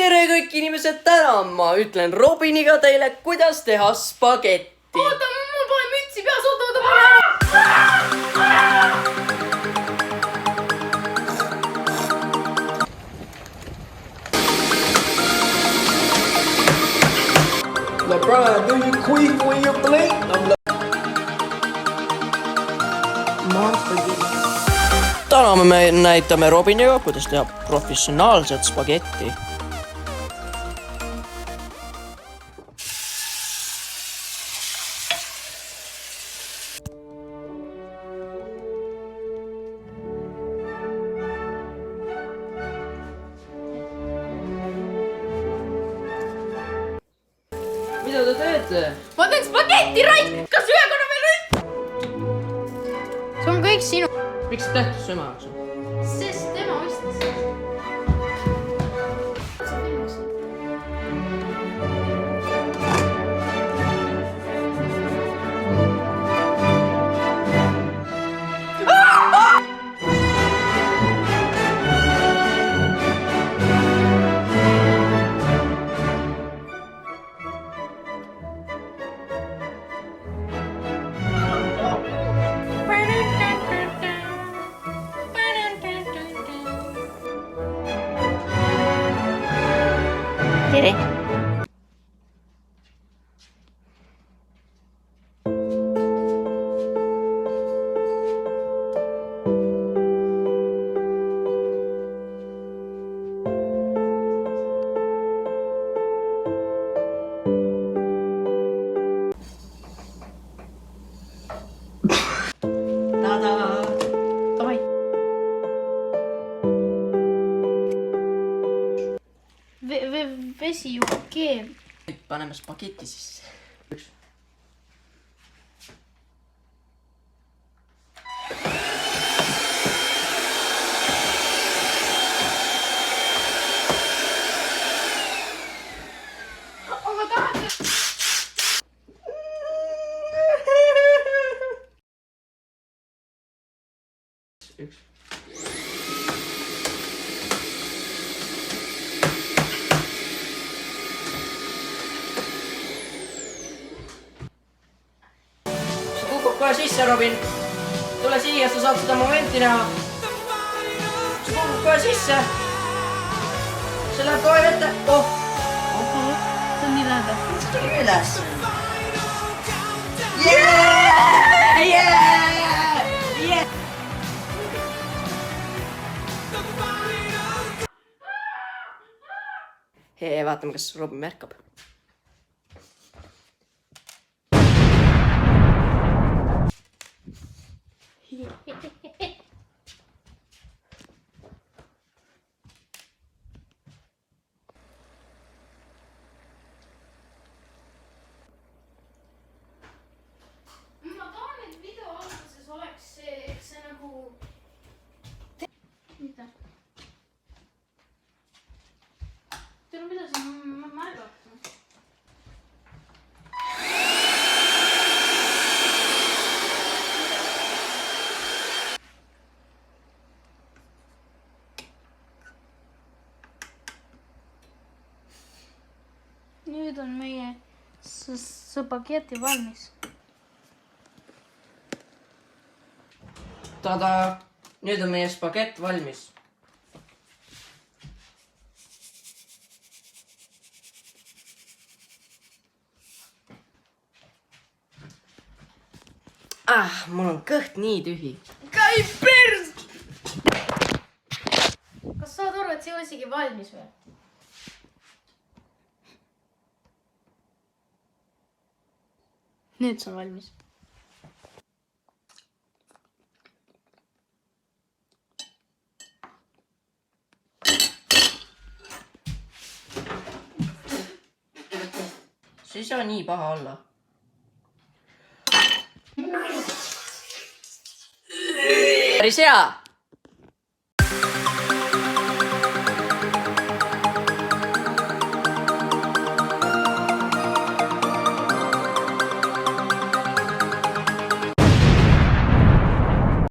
tere kõik inimesed, täna ma ütlen Robiniga teile, kuidas teha spagetti. Oota, mul pole mütsi peas, oota. LeBron, do you queef when you blink? Täna me näitame Robiniga, kuidas teha professionaalset spagetti. Mida te teete? Ma teen spagetti, raisk! Kas ühe korra veel nüüd? See on kõik sinu. Miks tähtis ema jaoks on? Sest tema ostis. Tere. Tada! Davai. Vesi ju keeb. Nüüd paneme spageti sisse. Aga tahad... Üks. See kukub kohe sisse, Robin. Tule siia, sa saad seda momenti näha. See kukub kohe sisse. See läheb kohe ette. Oh! See on nii lähedal. See tuli üles. Yeah! Yeah! Yeah! Hei, vaatame, kas Robin märkab. Ma tahan, et video alguses oleks see nagu... Mida? Teil on midagi märgata. Nüüd on meie spageti valmis. Tada! Nüüd on meie spagett valmis. Mul on kõht nii tühi. Käi pers! Kas saad aru, et see ei ole isegi valmis või? Nüüd see on valmis. See ei saa nii paha olla. Päris hea!